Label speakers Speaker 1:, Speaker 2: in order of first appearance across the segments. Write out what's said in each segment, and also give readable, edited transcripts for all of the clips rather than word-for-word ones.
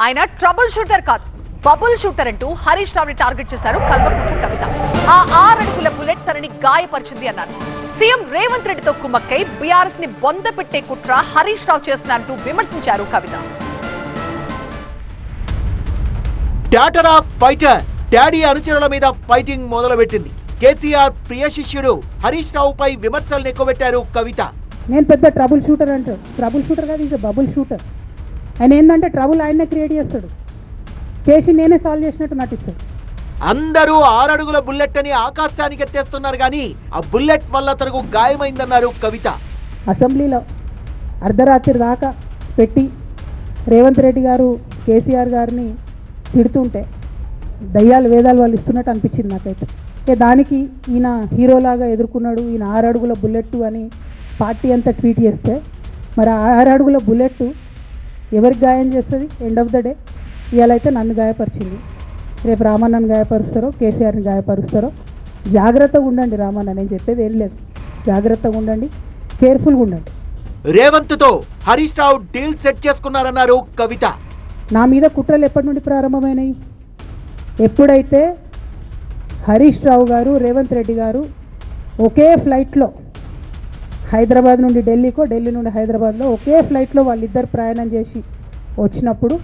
Speaker 1: ఆయన trouble shooter కాదు, bubble shooter అంటూ హరీష్ రావుని టార్గెట్ చేశారు కల్వకుంట్ల కవిత. ఆ 6 అడుగుల బుల్లెట్ తనని గాయపరిచింది అన్నారు. సీఎం రేవంత్ రెడ్డితో కుమ్మక్కై బీఆర్ఎస్ ని బొందపెట్టే కుట్ర హరీష్ రావు చేస్తున్నారంటూ విమర్శించారు కవిత.
Speaker 2: టాటర్ ఆఫ్ ఫైటర్ డాడీ అనుచరుల మీద ఫైటింగ్ మొదలుపెట్టింది. కేసీఆర్ ప్రియ శిష్యుడు హరీష్ రావుపై విమర్శలు ఎక్కువబెట్టారు కవిత.
Speaker 3: నేను పెద్ద ట్రబుల్ షూటర్ అంటారు. ట్రబుల్ షూటర్ కాదు, ఈజ్ బబుల్ షూటర్. ఆయన ఏంటంటే ట్రబుల్ ఆయనే క్రియేట్ చేస్తాడు, చేసి నేనే సాల్వ్ చేసినట్టు నటిస్తాడు.
Speaker 2: అందరూ 6 అడుగుల బుల్లెట్ అని ఆకాశానికి ఎత్తేస్తున్నారు కానీ ఆ బుల్లెట్ వల్ల తనకు గాయమైందన్నారు కవిత.
Speaker 3: అసెంబ్లీలో అర్ధరాత్రి దాకా పెట్టి రేవంత్ రెడ్డి గారు కేసీఆర్ గారిని తిడుతుంటే దయ్యాలు వేదాలు వాళ్ళు ఇస్తున్నట్టు అనిపించింది నాకైతే. దానికి ఈయన హీరోలాగా ఎదుర్కొన్నాడు, ఈయన 6 అడుగుల బుల్లెట్ అని పార్టీ అంతా ట్వీట్ చేస్తే, మరి 6 అడుగుల బుల్లెట్ ఎవరికి గాయం చేస్తుంది? ఎండ్ ఆఫ్ ద డే ఇవాళ అయితే నన్ను గాయపరిచింది, రేపు రామన్నను గాయపరుస్తారో కేసీఆర్ని గాయపరుస్తారో. జాగ్రత్తగా ఉండండి రామన్న, నేను చెప్పేది ఏం లేదు, జాగ్రత్తగా ఉండండి, కేర్ఫుల్గా ఉండండి.
Speaker 2: రేవంత్తో హరీష్ రావు డీల్ సెట్ చేసుకున్నారన్నారు కవిత.
Speaker 3: నా మీద కుట్రలు ఎప్పటి నుండి ప్రారంభమైనాయి? ఎప్పుడైతే హరీష్ రావు గారు రేవంత్ రెడ్డి గారు ఒకే ఫ్లైట్లో హైదరాబాద్ నుండి ఢిల్లీకో, ఢిల్లీ నుండి హైదరాబాద్లో ఒకే ఫ్లైట్లో వాళ్ళిద్దరు ప్రయాణం చేసి వచ్చినప్పుడు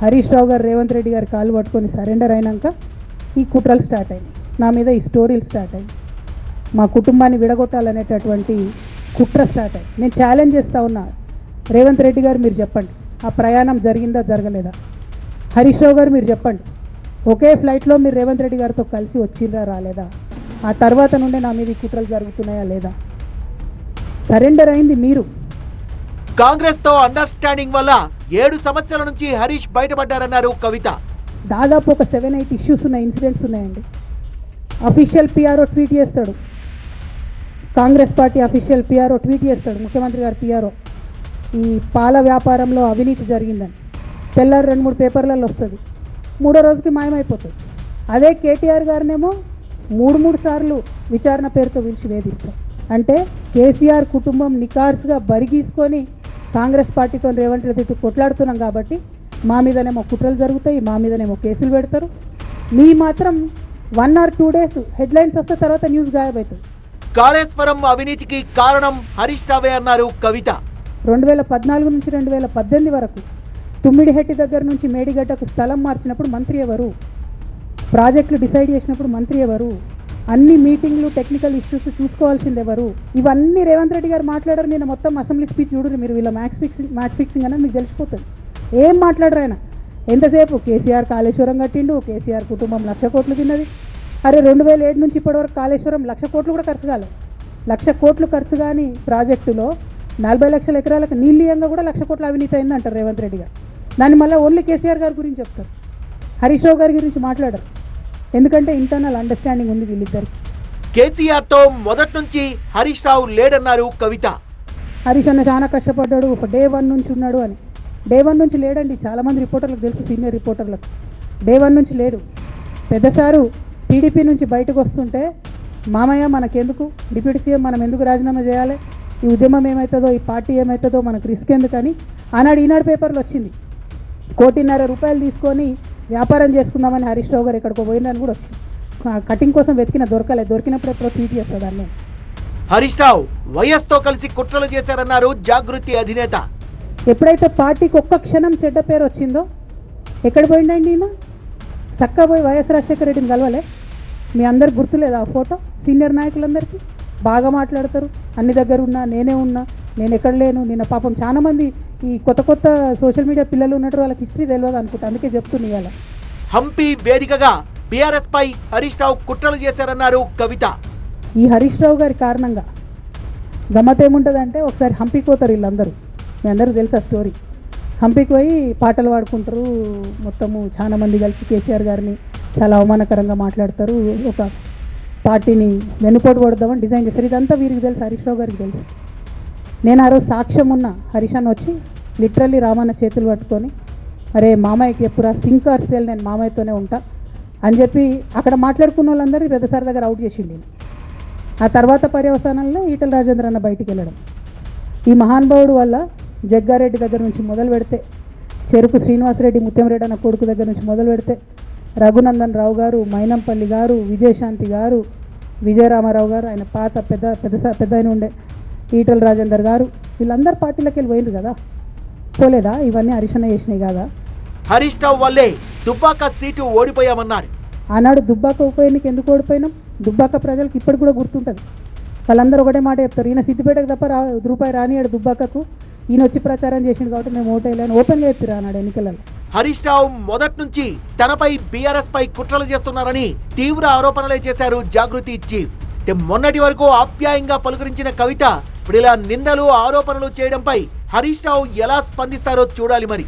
Speaker 3: హరీష్ రావు గారు రేవంత్ రెడ్డి గారు కాలు పట్టుకొని సరెండర్ అయినాక ఈ కుట్రలు స్టార్ట్ అయినాయి, నా మీద ఈ స్టోరీలు స్టార్ట్ అయ్యాయి, మా కుటుంబాన్ని విడగొట్టాలనేటటువంటి కుట్ర స్టార్ట్ అయ్యి. నేను ఛాలెంజ్ చేస్తూ ఉన్నా, రేవంత్ రెడ్డి గారు మీరు చెప్పండి, ఆ ప్రయాణం జరిగిందా జరగలేదా? హరీష్ రావు గారు మీరు చెప్పండి, ఒకే ఫ్లైట్లో మీరు రేవంత్ రెడ్డి గారితో కలిసి వచ్చిందా రాలేదా? ఆ తర్వాత నుండే నా మీద ఈ కుట్రలు జరుగుతున్నాయా లేదా? సరెండర్ అయింది మీరు.
Speaker 2: కాంగ్రెస్ తో అండర్స్టాండింగ్ వల్ల 7 సమస్యల నుంచి హరీష్ బయటపడ్డారన్నారు కవిత.
Speaker 3: దాదాపు ఒక 7-8 ఇష్యూస్ ఉన్నాయి, ఇన్సిడెంట్స్ ఉన్నాయండి. అఫీషియల్ పిఆర్ఓ ట్వీట్ చేస్తాడు, Congress party official PRO tweet చేస్తాడు, ముఖ్యమంత్రి గారు పిఆర్ఓ, ఈ పాల వ్యాపారంలో అవినీతి జరిగిందని. తెల్లారు 2-3 పేపర్లలో వస్తుంది, 3వ రోజుకి మాయమైపోతుంది. అదే కేటీఆర్ గారినేమో 3 సార్లు విచారణ పేరుతో పిలిచి వేధిస్తారు. అంటే కేసీఆర్ కుటుంబం నికార్స్గా బరిగీసుకొని కాంగ్రెస్ పార్టీతో రేవంత్ రెడ్డితో కొట్లాడుతున్నాం కాబట్టి మా మీదనేమో కుట్రలు జరుగుతాయి, మా మీదనేమో కేసులు పెడతారు. మీ మాత్రం 1 or 2 days హెడ్లైన్స్ వస్తే తర్వాత న్యూస్ గాయబవుతుంది.
Speaker 2: కాళేశ్వరం అవినీతికి కారణం హరీష్ రావే అన్నారు కవిత.
Speaker 3: 2014 నుంచి 2018 వరకు తుమ్మిడిహెట్టి దగ్గర నుంచి మేడిగడ్డకు స్థలం మార్చినప్పుడు మంత్రి ఎవరు? ప్రాజెక్టులు డిసైడ్ చేసినప్పుడు మంత్రి ఎవరు? అన్ని మీటింగ్లు టెక్నికల్ ఇష్యూస్ చూసుకోవాల్సింది ఎవరు? ఇవన్నీ రేవంత్ రెడ్డి గారు మాట్లాడారు. నేను మొత్తం అసెంబ్లీ స్పీచ్ చూడరు మీరు, వీళ్ళ మ్యాచ్ ఫిక్సింగ్ అనేది మీకు తెలిసిపోతుంది. ఏం మాట్లాడరు ఆయన. ఎంతసేపు కేసీఆర్ కాళేశ్వరం కట్టిండు, కేసీఆర్ కుటుంబం 1,00,000 కోట్లు తిన్నది. అరే 2007 నుంచి ఇప్పటివరకు కాళేశ్వరం 1,00,000 కోట్లు కూడా ఖర్చు కాలేదు. 1,00,000 కోట్లు ఖర్చు కానీ ప్రాజెక్టులో 40 లక్షల ఎకరాలకు నీళ్ళియంగా కూడా 1,00,000 కోట్ల అవినీతి అయింది అంటారు రేవంత్ రెడ్డి గారు. దాన్ని మళ్ళీ ఓన్లీ కేసీఆర్ గారి గురించి చెప్తారు, హరీష్ రావు గారి గురించి మాట్లాడరు. ఎందుకంటే ఇంటర్నల్ అండర్స్టాండింగ్ ఉంది వీళ్ళిద్దరికి.
Speaker 2: కేసీఆర్ తో మొదటి నుంచి హరీష్ రావు లేడన్నారు కవిత.
Speaker 3: హరీష్ అన్న చాలా కష్టపడ్డాడు, ఒక డే 1 నుంచి ఉన్నాడు అని. డే 1 నుంచి లేడండి, చాలామంది రిపోర్టర్లకు తెలుసు, సీనియర్ రిపోర్టర్లకు. డే 1 నుంచి లేడు. పెద్దసారు టీడీపీ నుంచి బయటకు వస్తుంటే, మామయ్య మనకెందుకు, డిప్యూటీ సీఎం మనం ఎందుకు రాజీనామా చేయాలి, ఈ ఉద్యమం ఏమవుతుందో, ఈ పార్టీ ఏమవుతుందో మనకు రిస్క్ ఎందుకని ఆనాడు ఈనాడు పేపర్లు వచ్చింది. 1,50,00,000 రూపాయలు తీసుకొని వ్యాపారం చేసుకుందామని హరీష్ రావు గారు ఎక్కడికో పోయిందని కూడా వచ్చింది. కటింగ్ కోసం దొరకలేదు, దొరికినప్పుడు ఎప్పుడో ట్వీట్ చేస్తుంది అన్నీ.
Speaker 2: హరీష్ రావు వైఎస్ తో కలిసి కుట్రలు చేశారన్నారు జాగృతి అధినేత.
Speaker 3: ఎప్పుడైతే పార్టీకి ఒక్క క్షణం చెడ్డ పేరు వచ్చిందో ఎక్కడ పోయిండండి ఈయన? చక్కా పోయి వైఎస్ రాజశేఖర రెడ్డిని కలవలే? మీ అందరికి గుర్తులేదు ఆ ఫోటో? సీనియర్ నాయకులందరికీ బాగా మాట్లాడతారు, అన్ని దగ్గర ఉన్నా, నేనే ఉన్నా, నేను ఎక్కడ లేను. నిన్న పాపం చాలామంది ఈ కొత్త సోషల్ మీడియా పిల్లలు ఉన్నట్టు వాళ్ళకి హిస్టరీ తెలియదు అనుకుంటా, అందుకే చెప్తున్నా ఇవాళ.
Speaker 2: హంపి వేదికగా బీఆర్ఎస్ పై హరీష్ రావు కుట్రలు చేశారన్నారు కవిత.
Speaker 3: ఈ హరీష్ రావు గారి కారణంగా గమ్మత్ ఏముంటుందంటే, ఒకసారి హంపికి పోతారు వీళ్ళందరూ, మీ అందరూ తెలుసా స్టోరీ. హంపికి పోయి పాటలు పాడుకుంటారు, మొత్తము చాలా మంది కలిసి కేసీఆర్ గారిని చాలా అవమానకరంగా మాట్లాడతారు, ఒక పార్టీని వెన్నుపోటు పడదామని డిజైన్ చేశారు. ఇదంతా వీరికి తెలుసు, హరీష్ రావు గారికి తెలుసు. నేను ఆ రోజు సాక్ష్యం ఉన్న హరీష్ అన్న వచ్చి లిటరల్లీ రామన్న చేతులు పట్టుకొని, అరే మామయ్యకి ఎప్పుడా సింక్ ఆర్ సేల్, నేను మామయ్యతోనే ఉంటా అని చెప్పి అక్కడ మాట్లాడుకున్న వాళ్ళందరినీ పెద్దసారి దగ్గర అవుట్ చేసిండి. ఆ తర్వాత పర్యవసానంలో ఈటల రాజేంద్ర అన్న బయటికి వెళ్ళడం. ఈ మహానుభావుడు వల్ల జగ్గారెడ్డి దగ్గర నుంచి మొదలు పెడితే చెరుకు శ్రీనివాసరెడ్డి ముత్యంరెడ్డి అన్న కొడుకు దగ్గర నుంచి మొదలు పెడితే రఘునందన్ రావు గారు, మైనంపల్లి గారు, విజయశాంతి గారు, విజయరామారావు గారు, ఆయన పాత పెద్ద ఆయన ఉండే ఈటల రాజేందర్ గారు, వీళ్ళందరూ పార్టీలకు వెళ్ళి పోయిండ్రు కదా, పోలేదా? ఇవన్నీ హరీష్ చేసినాయి కదా.
Speaker 2: హరీష్ రావు వల్లే దుబ్బాక సీటు ఓడిపోయామన్నారు.
Speaker 3: ఆనాడు దుబ్బాక ఉప ఎన్నిక ఎందుకు ఓడిపోయినాం? దుబ్బాక ప్రజలకు ఇప్పటికి కూడా గుర్తుంటుంది. వాళ్ళందరూ ఒకటే మాట చెప్తారు, ఈయన సిద్దిపేటకు తప్ప రూపాయి రానియాడు దుబ్బాకకు, ఈయన వచ్చి ప్రచారం చేసిండు కాబట్టి మేము ఓటేయాలని ఓపెన్గా చెప్పారు ఆనాడు ఎన్నికలలో.
Speaker 2: హరీష్ రావు మొదటి నుంచి తనపై బీఆర్ఎస్ పై కుట్రలు చేస్తున్నారని తీవ్ర ఆరోపణలే చేశారు జాగృతి చీఫ్. మొన్నటి వరకు ఆప్యాయంగా పలుకరించిన కవిత ఇప్పుడు ఇలా నిందలు ఆరోపణలు చేయడంపై హరీష్ రావు ఎలా స్పందిస్తారో చూడాలి మరి.